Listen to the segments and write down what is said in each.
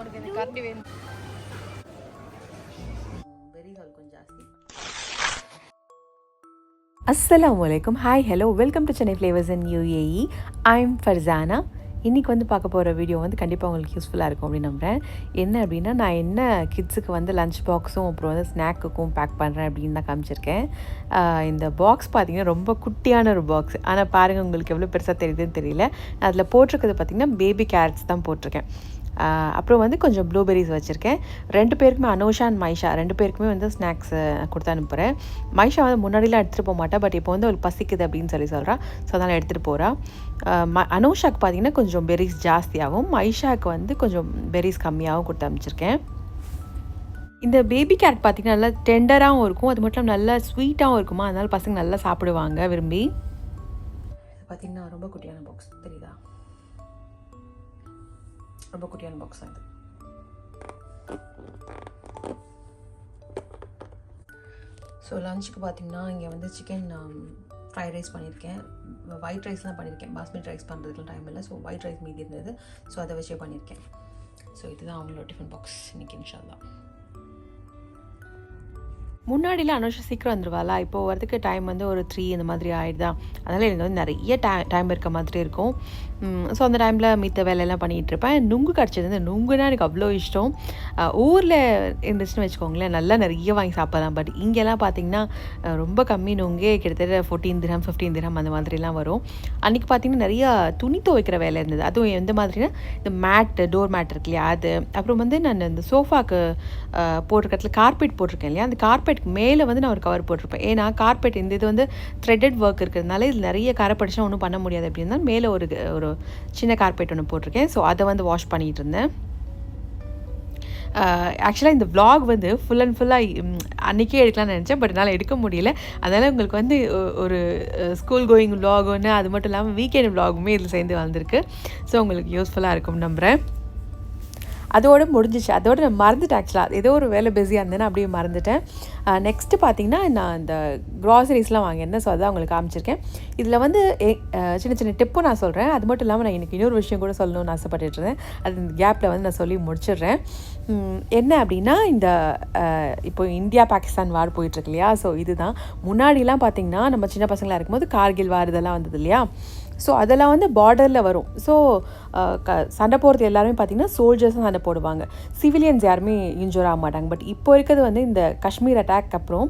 உனக்கு இந்த கரண்டி வேணும் வெரி சால் கொஞ்சம் ஜாஸ்தி. அஸ்ஸலாமுஅலைக்கும். Hi hello, welcome to Chennai flavours in UAE. I'm Farzana. இன்றைக்கி வந்து பார்க்க போகிற வீடியோ வந்து கண்டிப்பாக உங்களுக்கு யூஸ்ஃபுல்லாக இருக்கும் அப்படின்னு நம்புகிறேன். என்ன அப்படின்னா, நான் என்ன கிட்ஸுக்கு வந்து லஞ்ச் பாக்ஸும் அப்புறம் வந்து ஸ்நாக்குக்கும் பேக் பண்ணுறேன் அப்படின்னு தான் காமிச்சிருக்கேன். இந்த பாக்ஸ் பார்த்திங்கன்னா ரொம்ப குட்டியான ஒரு பாக்ஸ். ஆனால் பாருங்கள், உங்களுக்கு எவ்வளோ பெருசாக தெரியுதுன்னு தெரியல. அதில் போட்டிருக்கிறது பார்த்திங்கன்னா பேபி கேரட்ஸ் தான் போட்டிருக்கேன். அப்புறம் வந்து கொஞ்சம் ப்ளூபெரிஸ் வச்சுருக்கேன். 2 பேருக்குமே, அனோஷா அண்ட் மைஷா 2 பேருக்குமே வந்து ஸ்நாக்ஸ் கொடுத்து அனுப்புகிறேன். மைஷா வந்து முன்னாடிலாம் எடுத்துகிட்டு போக மாட்டா, பட் இப்போ வந்து அவளுக்கு பசிக்குது அப்படின்னு சொல்கிறா. ஸோ அதனால் எடுத்துகிட்டு போகிறா. அனோஷாவுக்கு பார்த்திங்கன்னா கொஞ்சம் பெரிஸ் ஜாஸ்தியாகவும், மைஷாவுக்கு வந்து கொஞ்சம் பெரிஸ் கம்மியாகவும் கொடுத்து அனுப்பிச்சிருக்கேன். இந்த பேபி கேரட் பார்த்திங்கன்னா நல்லா டெண்டராகவும் இருக்கும், அது மட்டும் நல்லா ஸ்வீட்டாகவும் இருக்குமா, அதனால் பசங்க நல்லா சாப்பிடுவாங்க விரும்பி. பார்த்திங்கன்னா ரொம்ப குட்டியான பாக்ஸ் தெரியுதா, ரொம்ப குட்டியான பாக்ஸ் அது. ஸோ லஞ்சுக்கு பார்த்திங்கன்னா இங்கே வந்து சிக்கன் ஃப்ரைட் ரைஸ் பண்ணியிருக்கேன். ஒயிட் ரைஸ் தான் பண்ணியிருக்கேன், பாஸ்மதி ரைஸ் பண்ணுறதுக்கு டைம் இல்லை. ஸோ ஒயிட் ரைஸ் மீதி இருந்தது, ஸோ அதை வச்சே பண்ணியிருக்கேன். ஸோ இதுதான் அவங்களோட டிஃபன் பாக்ஸ் இன்றைக்கி இன்ஷால்லா. முன்னாடிலாம் அனுஷா சீக்கிரம் வந்துடுவாளா, இப்போது வரதுக்கு டைம் வந்து ஒரு 3 இந்த மாதிரி ஆகிடுதான். அதனால் எனக்கு வந்து நிறைய டைம் இருக்க மாதிரி இருக்கும். ஸோ அந்த டைமில் மித்த வேலையெல்லாம் பண்ணிகிட்ருப்பேன். நுங்கு கிடச்சது, இந்த நுங்குனா எனக்கு அவ்வளோ இஷ்டம். ஊரில் இருந்துச்சுன்னு வச்சுக்கோங்களேன், நல்லா நிறைய வாங்கி சாப்பிடலாம். பட் இங்கெல்லாம் பார்த்திங்கன்னா ரொம்ப கம்மி நுங்கே, கிட்டத்தட்ட 14 திர்ஹம் 15 திர்ஹம் அந்த மாதிரிலாம் வரும். அன்றைக்கி பார்த்திங்கன்னா நிறையா துணி துவைக்கிற வேலை இருந்தது. அதுவும் எந்த மாதிரினா, இந்த மேட்டு, டோர் மேட் இருக்கு இல்லையா அது, அப்புறம் வந்து நான் இந்த சோஃபாவுக்கு போட்டிருக்கிறதுல கார்பெட் போட்டிருக்கேன் இல்லையா, அந்த கார்பெட் மேலே வந்து நான் ஒரு கவர் போட்டிருப்பேன். ஏன்னா கார்பெட் இந்த இது வந்து த்ரெட்டட் ஒர்க் இருக்கிறதுனால இதில் நிறைய கரை படிச்சுனா ஒன்றும் பண்ண முடியாது அப்படின்னா மேலே ஒரு சின்ன கார்பெட் ஒன்று போட்டிருக்கேன். ஸோ அதை வந்து வாஷ் பண்ணிகிட்டு இருந்தேன். ஆக்சுவலாக இந்த vlog வந்து ஃபுல் அண்ட் ஃபுல்லாக அன்றைக்கே எடுக்கலாம்னு நினச்சேன், பட் என்னால் எடுக்க முடியல. அதனால் உங்களுக்கு வந்து ஒரு ஸ்கூல் கோயிங் vlog ஒன்று, அது மட்டும் இல்லாமல் வீக்கெண்ட் vlogமே இதில் சேர்ந்து வந்திருக்கு. ஸோ உங்களுக்கு யூஸ்ஃபுல்லாக இருக்கும்னு நம்புகிறேன். அதோடு முடிஞ்சிச்சு. அதோடு நான் மறந்துட்டேன். ஆக்சுவலாக ஏதோ ஒரு வேலை பிஸியாக இருந்தேன்னா அப்படியே மறந்துட்டேன். நெக்ஸ்ட்டு பார்த்திங்கன்னா, நான் இந்த க்ராசரிஸ்லாம் வாங்கியிருந்தேன். ஸோ அதான் உங்களுக்கு காமிச்சிருக்கேன். இதில் வந்து சின்ன சின்ன டிப்பும் நான் சொல்கிறேன். அது மட்டும் இல்லாமல் நான் எனக்கு இன்னொரு விஷயம் கூட சொல்லணும்னு ஆசைப்பட்டுருந்தேன். அது இந்த கேப்பில் வந்து நான் சொல்லி முடிச்சிடுறேன். என்ன அப்படின்னா, இந்த இப்போ இந்தியா பாகிஸ்தான் வார் போயிட்டுருக்கு இல்லையா, ஸோ இதுதான். முன்னாடிலாம் பார்த்திங்கன்னா நம்ம சின்ன பசங்களாக இருக்கும்போது கார்கில் வார் இதெல்லாம் வந்தது இல்லையா, ஸோ அதெல்லாம் வந்து பார்டரில் வரும். ஸோ சண்டை போடுறது எல்லாருமே பார்த்திங்கன்னா சோல்ஜர்ஸும் சண்டை போடுவாங்க, சிவிலியன்ஸ் யாருமே இன்ஜூர் ஆக மாட்டாங்க. பட் இப்போ இருக்கிறது வந்து இந்த காஷ்மீர் அட்டாக் அப்புறம்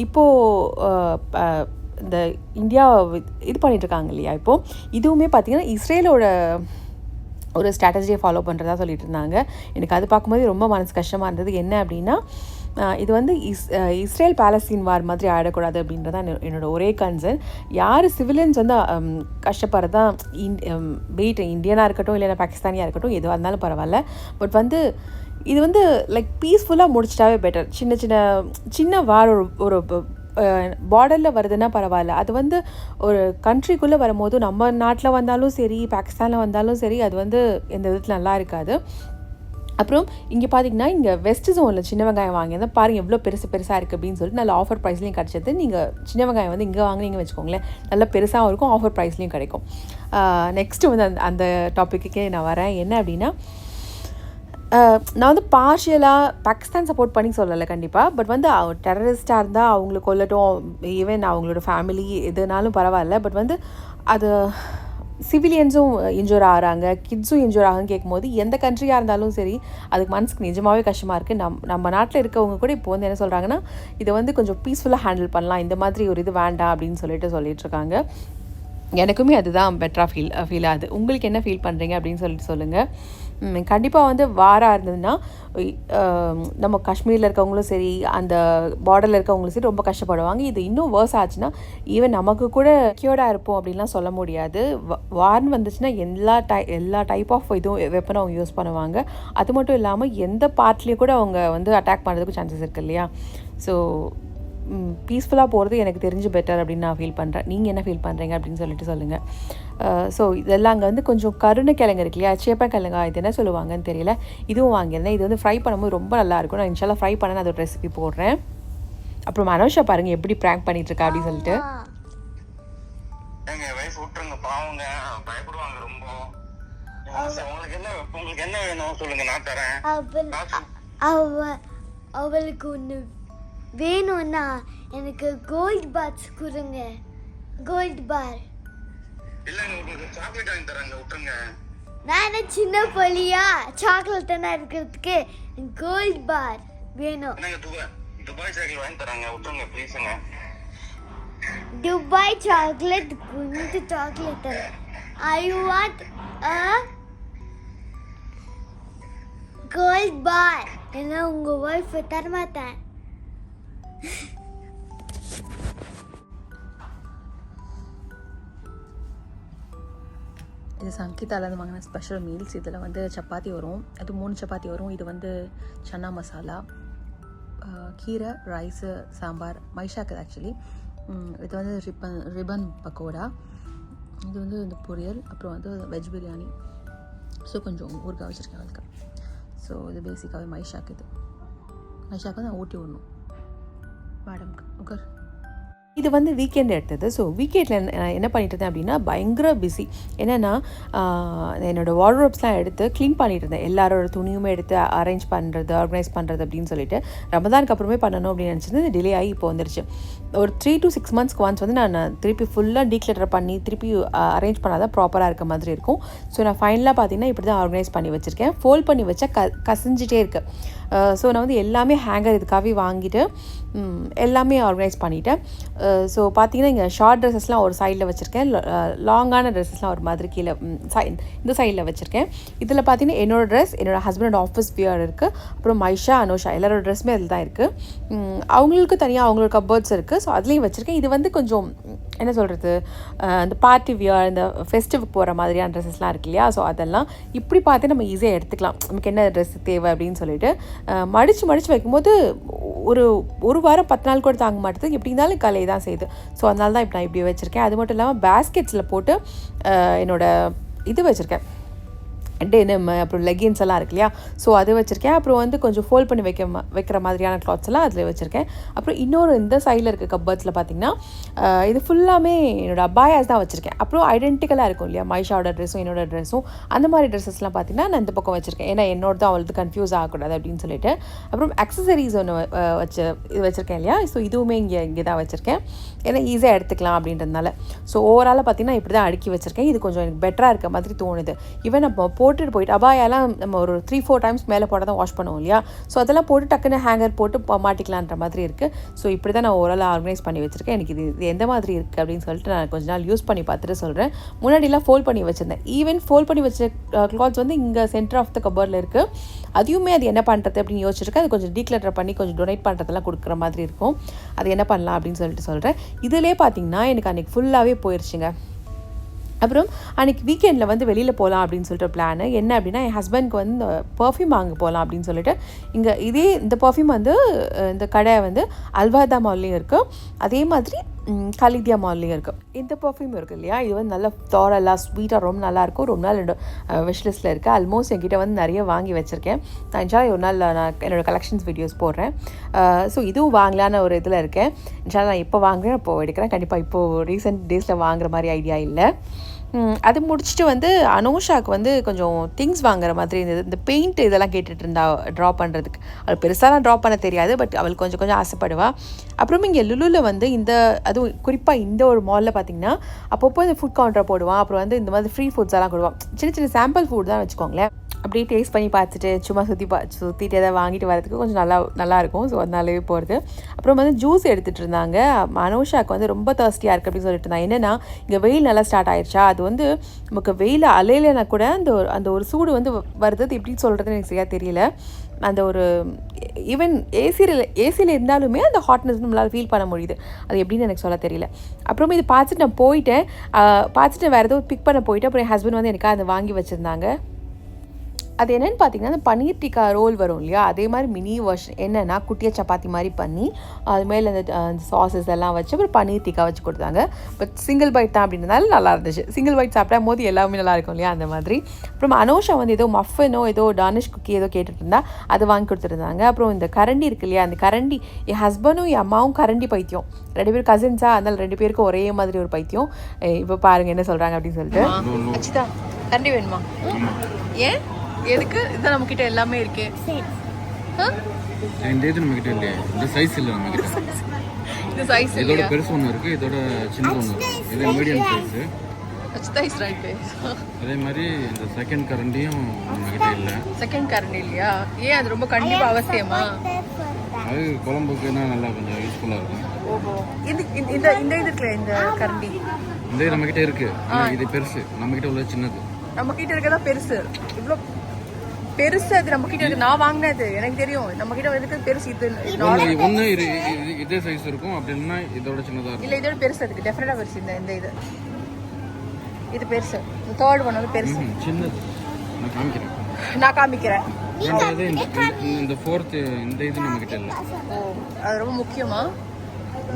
இப்போது இந்த இந்தியா இது பண்ணிகிட்ருக்காங்க இல்லையா, இப்போது இதுவுமே பார்த்திங்கன்னா இஸ்ரேலோட ஒரு ஸ்ட்ராட்டஜியை ஃபாலோ பண்ணுறதா சொல்லிட்டு இருந்தாங்க. எனக்கு அது பார்க்கும்போது ரொம்ப மனசு கஷ்டமாக இருந்தது. என்ன அப்படின்னா, இது வந்து இஸ்ரேல் பாலஸ்தீன் வார் மாதிரி ஆகிடக்கூடாது அப்படின்றது தான் என்னோடய ஒரே கன்சர்ன். யார் சிவிலியன்ஸ் வந்து கஷ்டப்படுறதா, வெயிட் இந்தியனாக இருக்கட்டும் இல்லைன்னா பாகிஸ்தானியாக இருக்கட்டும், எதுவாக இருந்தாலும் பரவாயில்ல. பட் வந்து இது வந்து லைக் பீஸ்ஃபுல்லாக முடிச்சிட்டாவே பெட்டர். சின்ன வார் ஒரு பார்டரில் வருதுன்னா பரவாயில்ல. அது வந்து ஒரு கண்ட்ரிக்குள்ளே வரும்போது, நம்ம நாட்டில் வந்தாலும் சரி பாகிஸ்தானில் வந்தாலும் சரி, அது வந்து எந்த விதத்தில் நல்லா இருக்காது. அப்புறம் இங்கே பார்த்திங்கன்னா, இங்கே வெஸ்ட் ஜோனில் சின்ன வெங்காயம் வாங்கியிருந்தேன். பாருங்கள் எவ்வளோ பெருசாக இருக்குது அப்படின்னு சொல்லிட்டு, நல்ல ஆஃபர் ப்ரைஸ்லேயும் கிடச்சது. நீங்கள் சின்ன வெங்காயம் வந்து இங்கே வாங்கினீங்க வச்சுக்கோங்களேன், நல்லா பெருசாகவும் இருக்கும், ஆஃபர் ப்ரைஸ்லேயும் கிடைக்கும். நெக்ஸ்ட்டு வந்து அந்த டாப்பிக்கே நான் வரேன். என்ன அப்படின்னா, நான் வந்து பார்ஷியலாக பாகிஸ்தான் சப்போர்ட் பண்ணி சொல்லலை கண்டிப்பாக. பட் வந்து டெரரிஸ்டாக இருந்தால் அவங்கள கொல்லட்டும், ஈவன் அவங்களோட ஃபேமிலி எதுனாலும் பரவாயில்ல. பட் வந்து அது சிவிலியன்ஸும் இன்ஜூர் ஆகிறாங்க, கிட்ஸும் இன்ஜூர் ஆகுன்னு கேட்கும்போது எந்த கண்ட்ரியாக இருந்தாலும் சரி, அதுக்கு மனசுக்கு நிஜமாகவே கஷ்டமாக இருக்குது. நம்ம நாட்டில் இருக்கவங்க கூட இப்போ வந்து என்ன சொல்கிறாங்கன்னா, இதை வந்து கொஞ்சம் பீஸ்ஃபுல்லாக ஹேண்டில் பண்ணலாம், இந்த மாதிரி ஒரு இது வேண்டாம் அப்படின்னு சொல்லிட்டுருக்காங்க. எனக்குமே அதுதான் பெட்டராக ஃபீல் ஆகுது. உங்களுக்கு என்ன ஃபீல் பண்ணுறீங்க அப்படின்னு சொல்லிட்டு சொல்லுங்கள். கண்டிப்பாக வந்து வாராக இருந்ததுன்னா நம்ம காஷ்மீரில் இருக்கவங்களும் சரி, அந்த பார்டரில் இருக்கவங்களும் சரி ரொம்ப கஷ்டப்படுவாங்க. இது இன்னும் வேர்ஸ் ஆச்சுன்னா ஈவன் நமக்கு கூட க்யூர்டாக இருப்போம் அப்படின்லாம் சொல்ல முடியாது. வார்னு வந்துச்சுன்னா எல்லா டைப் ஆஃப் இதுவும் வெப்பனும் அவங்க யூஸ் பண்ணுவாங்க. அது மட்டும் இல்லாமல் எந்த பார்ட்லேயும் கூட அவங்க வந்து அட்டாக் பண்ணுறதுக்கு சான்சஸ் இருக்குது இல்லையா. ஸோ பீஸ்ஃபுல்லாக போகிறது எனக்கு தெரிஞ்சு பெட்டர் அப்படின்னு நான் ஃபீல் பண்ணுறேன். நீங்கள் என்ன ஃபீல் பண்ணுறீங்க அப்படின்னு சொல்லிட்டு சொல்லுங்கள். ஸோ இதெல்லாம் அங்கே வந்து கொஞ்சம் கருணைக்கிழங்கு இருக்கு இல்லையா, சேப்பக்கிழங்கா, இது என்ன சொல்லுவாங்கன்னு தெரியல, இதுவும் வாங்கியிருந்தேன். இது வந்து ஃப்ரை பண்ணும்போது ரொம்ப நல்லாயிருக்கும். நான் இன்ஷால்லா ஃப்ரை பண்ண அதோட ரெசிபி போடுறேன். அப்புறம் அனுஷா பாருங்கள் எப்படி ப்ராங்க் பண்ணிகிட்ருக்கா அப்படின்னு சொல்லிட்டு. எங்கள் வைஃப் விட்டுருங்க, பாவங்க பயப்படுவாங்க ரொம்ப. உங்களுக்கு என்ன உங்களுக்கு என்ன வேணும் சொல்லுங்க, நான் தரேன். அவளுக்கு ஒன்று வேணும்னா எனக்கு கோல்ட் பார்ஸ் கொடுங்க. கோல்ட் பார் இல்லங்க, உங்களுக்கு சாக்லேட் வாங்கி தரேங்க, விட்டுருங்க. நான் என்ன சின்ன பொலியா சாக்லேட் தானே இருக்கிறதுக்கு கோல்ட் பார் வேணும். துபாய் சாக்லேட் வாங்கி தராங்க, விட்டுருங்க ப்ளீஸுங்க. துபாய் சாக்லேட் குண்டு சாக்லேட் தரேன். I want a gold bar. ஏன்னா உங்கள் ஒய்ஃப் தரமாட்டேன். இது சங்கீதாலேருந்து வாங்கின ஸ்பெஷல் மீல்ஸ். இதில் வந்து சப்பாத்தி வரும், அது 3 சப்பாத்தி வரும். இது வந்து சன்னா மசாலா, கீரை, ரைஸு, சாம்பார், மைஷாக்கு ஆக்சுவலி. இது வந்து ரிபன் பக்கோடா, இது வந்து இந்த பொரியல், அப்புறம் வந்து வெஜ் பிரியாணி. ஸோ கொஞ்சம் ஊறுகாய் வச்சுருக்கேன் அதுக்கு. ஸோ இது பேசிக்காகவே மைஷாக்கு. இது மைஷாக்கு நான் ஊட்டி விடணும் மேடம்க்கு. ஓகே, இது வந்து வீக்கெண்ட் எடுத்தது. ஸோ வீக்கெண்டில் நான் என்ன பண்ணிட்டு இருந்தேன் அப்படின்னா பயங்கர பிஸி. என்னென்னா என்னோடய வார்ட்ரோப்ஸ்லாம் எடுத்து க்ளீன் பண்ணிட்டு இருந்தேன். எல்லாரோட துணியுமே எடுத்து அரேஞ்ச் பண்ணுறது, ஆர்கனைஸ் பண்ணுறது அப்படின்னு சொல்லிட்டு ரமதானுக்கு அப்புறமே பண்ணணும் அப்படின்னு நினச்சிருந்து டிலே ஆகி இப்போ வந்துருச்சு. ஒரு 3 to 6 months ஒன்ஸ் வந்து நான் திருப்பி ஃபுல்லாக டீக்ளட்டர் பண்ணி திருப்பி அரேஞ்ச் பண்ணால் தான் ப்ராப்பராக இருக்க மாதிரி இருக்கும். ஸோ நான் ஃபைனலாக பார்த்தீங்கன்னா இப்படி தான் ஆர்கனைஸ் பண்ணி வச்சுருக்கேன். ஃபோல்ட் பண்ணி வச்சா கசிஞ்சிட்டே இருக்குது. ஸோ நான் வந்து எல்லாமே ஹேங்கர் இதுக்காகவே வாங்கிட்டு எல்லாமே ஆர்கனைஸ் பண்ணிவிட்டேன். ஸோ பார்த்தீங்கன்னா இங்கே ஷார்ட் ட்ரெஸ்ஸஸ்லாம் ஒரு சைடில் வச்சுருக்கேன், லாங்கான ட்ரெஸ்ஸஸ்லாம் ஒரு மாதிரி கீழே இந்த சைடில் வச்சுருக்கேன். இதில் பார்த்தீங்கன்னா என்னோடய ட்ரெஸ், என்னோடய ஹஸ்பண்டோட ஆஃபீஸ் வியர் இருக்குது, அப்புறம் மைஷா, அனுஷா எல்லாரோட ட்ரெஸ்ஸுமே அதில் தான் இருக்குது. அவங்களுக்கு தனியாக அவங்களோட கப்போர்ட்ஸ் இருக்குது. ஸோ அதுலேயும் வச்சுருக்கேன். இது வந்து கொஞ்சம் என்ன சொல்கிறது, இந்த பார்ட்டி வியர், இந்த ஃபெஸ்டிவலுக்கு போகிற மாதிரியான ட்ரெஸ்ஸஸ்லாம் இருக்கு இல்லையா. ஸோ அதெல்லாம் இப்படி பார்த்து நம்ம ஈஸியாக எடுத்துக்கலாம், நமக்கு என்ன ட்ரெஸ் தேவை அப்படின்னு சொல்லிட்டு. மடித்து வைக்கும்போது ஒரு வாரம் 10 நாள் கூட தாங்க மாட்டேது, எப்படி இருந்தாலும் கலையை தான் செய்யுது. ஸோ அதனால தான் இப்போ நான் இப்படி வச்சுருக்கேன். அது மட்டும் இல்லாமல் பேஸ்கெட்ஸில் போட்டு என்னோடய இது வச்சுருக்கேன், டெனிம், அப்புறம் லெகின்ஸ் எல்லாம் இருக்கு இல்லையா. ஸோ அது வச்சுருக்கேன். அப்புறம் வந்து கொஞ்சம் ஃபோல்ட் பண்ணி வைக்கிற மாதிரியான கிளாத்ஸ் எல்லாம் அதில் வச்சுருக்கேன். அப்புறம் இன்னொரு இந்த சைடில் இருக்க கப்பர்ட்ஸில் பார்த்திங்கன்னா இது ஃபுல்லாமே என்னோடய அபாயாஸ் தான் வச்சுருக்கேன். அப்புறம் ஐடென்டிக்கலாக இருக்கும் இல்லையா, மைஷாவோட ட்ரெஸ்ஸும் என்னோடய ட்ரெஸ்ஸும், அந்த மாதிரி ட்ரெஸ்ஸஸ்லாம் பார்த்திங்கன்னா நான் இந்த பக்கம் வச்சுருக்கேன். ஏன்னா என்னோட தான் அவளுக்கு கன்ஃபியூஸ் ஆகக்கூடாது அப்படின்னு சொல்லிட்டு. அப்புறம் அக்சசரிஸ் ஒன்று இது வச்சுருக்கேன் இல்லையா. ஸோ இதுவுமே இங்கே தான் வச்சுருக்கேன், ஏன்னா ஈஸியாக எடுத்துக்கலாம் அப்படின்றதுனால. ஸோ ஓவராலாக பார்த்திங்கன்னா இப்படி தான் அடுக்கி வச்சுருக்கேன். இது கொஞ்சம் எனக்கு பெட்டராக இருக்க மாதிரி தோணுது. ஈவன் நம்ம போட்டுட்டு போயிட்டு அபாயெல்லாம் நம்ம ஒரு 3-4 டைம்ஸ் மேலே போட்டால் தான் வாஷ் பண்ணுவோம் இல்லையா. ஸோ அதெல்லாம் போட்டு டக்குன்னு ஹேங்கர் போட்டு மாட்டிக்கலான்ற மாதிரி இருக்குது. ஸோ இப்படி தான் நான் ஓவராலாக ஆர்கனைஸ் பண்ணி வச்சுருக்கேன். எனக்கு இது எந்த மாதிரி இருக்குது அப்படின்னு சொல்லிட்டு நான் கொஞ்ச நாள் யூஸ் பண்ணி பார்த்துட்டு சொல்கிறேன். முன்னாடிலாம் ஃபோல்ட் பண்ணி வச்சுருந்தேன். ஈவன் ஃபோல்ட் பண்ணி வச்ச கிளாத்ஸ் வந்து இங்கே சென்டர் ஆஃப் த கபோர்டில் இருக்குது. அதையுமே அது என்ன பண்ணுறது அப்படின்னு யோசிச்சிருக்கேன். அது கொஞ்சம் டீக்ளட்டர் பண்ணி கொஞ்சம் டொனேட் பண்ணுறதெல்லாம் கொடுக்குற மாதிரி இருக்கும். அது என்ன பண்ணலாம் அப்படின்னு சொல்லிட்டு சொல்கிறேன். இதிலே பார்த்தீங்கன்னா எனக்கு அன்றைக்கி ஃபுல்லாகவே போயிடுச்சுங்க. அப்புறம் அன்றைக்கி வீக்கெண்டில் வந்து வெளியில் போகலாம் அப்படின்னு சொல்லிட்டு பிளானு என்ன அப்படின்னா, என் ஹஸ்பண்ட்க்கு வந்து இந்த பர்ஃப்யூம் வாங்க போகலாம் அப்படின்னு சொல்லிட்டு இந்த பர்ஃப்யூம் வந்து இந்த கடை வந்து அல்வாதா மால்லையும் இருக்குது, அதே மாதிரி கலிதியா மால்லையும் இருக்குது. இந்த பர்ஃப்யூம் இருக்குது இல்லையா, இது வந்து நல்லா ஃப்ளாரலாக ஸ்வீட்டாக ரொம்ப நல்லாயிருக்கும். ரொம்ப நாள் விஷ்லிஸ்ட்டில் இருக்குது. ஆல்மோஸ்ட் என்கிட்ட வந்து நிறைய வாங்கி வச்சுருக்கேன். நான் இன்ஷால்லா ஒரு நாள் நான் என்னோடய கலெக்ஷன்ஸ் வீடியோஸ் போடுறேன். ஸோ இதுவும் வாங்கலான்னு ஒரு இதில் இருக்கேன். இன்ஷால்லா நான் எப்போ வாங்குறேன் அப்போது எடுக்கிறேன். கண்டிப்பாக இப்போது ரீசெண்ட் டேஸில் வாங்குற மாதிரி ஐடியா இல்லை. அது முடிச்சுட்டு வந்து அனுஷாவுக்கு வந்து கொஞ்சம் திங்ஸ் வாங்குற மாதிரி இருந்தது. இந்த பெயிண்ட் இதெல்லாம் கேட்டுட்டு இருந்தா ட்ரா பண்ணுறதுக்கு. அவள் பெருசாலாம் ட்ரா பண்ண தெரியாது, பட் அவள் கொஞ்சம் ஆசைப்படுவாள். அப்புறம் இங்கே லுலுவில் வந்து அதுவும் குறிப்பாக இந்த ஒரு மாலில் பார்த்திங்கன்னா அப்பப்போ இந்த ஃபுட் கவுண்டரை போடுவான். அப்புறம் வந்து இந்த மாதிரி ஃப்ரீ ஃபுட்ஸ் எல்லாம் கொடுவான். சின்ன சாம்பிள் ஃபுட் தான் வச்சுக்கோங்களேன். அப்படியே டேஸ்ட் பண்ணி பார்த்துட்டு சும்மா சுற்றிட்டு எதாவது வாங்கிட்டு வரதுக்கு கொஞ்சம் நல்லாயிருக்கும். ஸோ அதனாலே போகிறது. அப்புறம் வந்து ஜூஸ் எடுத்துகிட்டு இருந்தாங்க. அனுஷாவுக்கு வந்து ரொம்ப தர்ஸ்டியாக இருக்குது அப்படின்னு சொல்லிட்டு இருந்தாங்க. என்னென்னா இங்கே வெயில் நல்லா ஸ்டார்ட் ஆயிடுச்சா, அது வந்து நமக்கு வெயில் அலையிலனா கூட அந்த ஒரு சூடு வந்து வருது. எப்படி சொல்கிறதுன்னு எனக்கு சரியாக தெரியல. அந்த ஒரு ஈவன் ஏசியில் இருந்தாலுமே அந்த ஹாட்னஸ் நம்மளால் ஃபீல் பண்ண முடியுது. அது எப்படின்னு எனக்கு சொல்ல தெரியல. அப்புறமே இது பார்த்துட்டு நான் போயிட்டேன். வேறு ஏதோ பிக் பண்ண போயிட்டு அப்புறம் என் ஹஸ்பண்ட் வந்து எனக்கு அதை வாங்கி வச்சுருந்தாங்க. அது என்னென்னு பார்த்தீங்கன்னா, அந்த பன்னீர் டிக்கா ரோல் வரும் இல்லையா, அதே மாதிரி மினி வெர்ஷன். என்னென்னா குட்டியாக சப்பாத்தி மாதிரி பண்ணி அது மேலே அந்த சாஸஸ் எல்லாம் வச்சு அப்புறம் பன்னீர் டிக்கா வச்சு கொடுத்தாங்க. பட் சிங்கிள் பைட் தான் அப்படின்றதுனால நல்லா இருந்துச்சு. சிங்கிள் பைட் சாப்பிட்டா போது எல்லாமே நல்லா இருக்கும் இல்லையா, அந்த மாதிரி. அப்புறம் அனுஷா வந்து ஏதோ மஃபனோ ஏதோ டானிஷ் குக்கி ஏதோ கேட்டுட்டு இருந்தா, அதை வாங்கி கொடுத்துருந்தாங்க. அப்புறம் இந்த கரண்டி இருக்கு இல்லையா, அந்த கரண்டி என் ஹஸ்பண்டும் என் அம்மாவும் கரண்டி பைத்தியம். 2 பேரும் கசின்ஸா, அதனால 2 பேருக்கும் ஒரே மாதிரி ஒரு பைத்தியம். இப்போ பாருங்க என்ன சொல்கிறாங்க அப்படின்னு சொல்லிட்டு. அச்சுதா கரண்டி வேணுமா? ஏன் எதுக்கு இதான் நம்ம கிட்ட எல்லாமே இருக்கு. இந்த இது நம்ம கிட்ட இல்லையே, இந்த சைஸ் இல்லை நம்ம கிட்ட. இந்த சைஸ் இதோட பெருசு ஒன்று இருக்கு, இதோட சின்ன ஒன்று இருக்கு. இது மீடியம் சைஸ். Size right. அதே மாதிரி இந்த செகண்ட் கரண்டியும் நம்ம கிட்ட இல்லை. செகண்ட் கரண்டி இல்லையா? ஏன் அது ரொம்ப கண்டிப்பா அவசியமா? அது குழம்புக்குன்னா நல்லா கொஞ்சம் யூஸ்ஃபுல்லாக இருக்கும். ஓஹோ. இந்த இந்த இந்த இது இருக்குல்ல இந்த கரண்டி, இந்த நம்ம கிட்ட இருக்கு. இது பெருசு, நம்ம கிட்ட உள்ள சின்னது. நம்ம கிட்ட இருக்கதா பெருசு. இவ்வளோ பெருசு அது நம்ம கிட்ட இருக்கு. நான் வாங்கினது எனக்கு தெரியும். நம்ம கிட்ட இருக்கிறது பெருசு. இது ஒன்று இதே சைஸ் இருக்கும், அப்படி இல்லைன்னா இதோட சின்னதாக இருக்கும். இல்லை இதோட பெருசு அதுக்கு டெஃபினட்டாக பெருசு. இந்த இது இது பெருசு. இந்த தேர்ட் ஒன் வந்து பெருசு. சின்னது நான் காமிக்கிறேன். இந்த ஃபோர்த்து இந்த இது நம்ம கிட்ட இல்லை. ஓ, அது ரொம்ப முக்கியமா?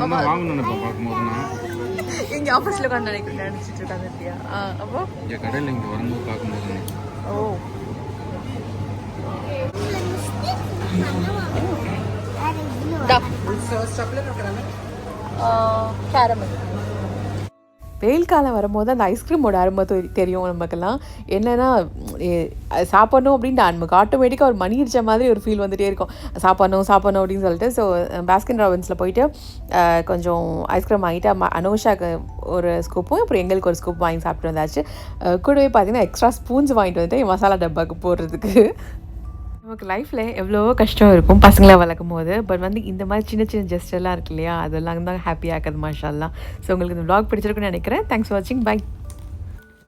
நம்ம வாங்கணும் நினைப்போம் பார்க்கும்போது. நான் இங்கே ஆஃபீஸில் உட்காந்து நினச்சிட்டு இருக்காங்க இல்லையா? அப்போ இங்கே கடையில் இங்கே வரும்போது பார்க்கும்போது. ஓ, கேரமல். வெயில் காலம் வரும்போது அந்த ஐஸ்கிரீமோட அருமை தெரியும் நமக்கெல்லாம். என்னென்னா சாப்பிட்ணும் அப்படின்ட்டு நமக்கு ஆட்டோமேட்டிக்காக ஒரு மணி அடித்த மாதிரி ஒரு ஃபீல் வந்துகிட்டே இருக்கும். சாப்பிட்ணும் அப்படின்னு சொல்லிட்டு. ஸோ பாஸ்கின் ராபின்ஸில் போயிட்டு கொஞ்சம் ஐஸ்கிரீம் வாங்கிட்டு அனோஷாக்கு ஒரு ஸ்கூப்பும் அப்புறம் எங்களுக்கு ஒரு ஸ்கூப் வாங்கி சாப்பிட்டு வந்தாச்சு. கூடவே பார்த்தீங்கன்னா எக்ஸ்ட்ரா ஸ்பூன்ஸ் வாங்கிட்டு வந்துட்டு மசாலா டப்பாவுக்கு போடுறதுக்கு. நமக்கு லைஃப்பில் எவ்வளோ கஷ்டம் இருக்கும் பசங்களை வளர்க்கும் போது. பட் வந்து இந்த மாதிரி சின்ன சின்ன ஜெஸ்டெல்லாம் இருக்கு இல்லையா, அதெல்லாம் தான் ஹாப்பியாக இருக்குது மாஷா அல்லாஹ். ஸோ உங்களுக்கு இந்த vlog பிடிச்சிருக்குன்னு நினைக்கிறேன். தேங்க்ஸ் ஃபார் வாட்சிங். பை.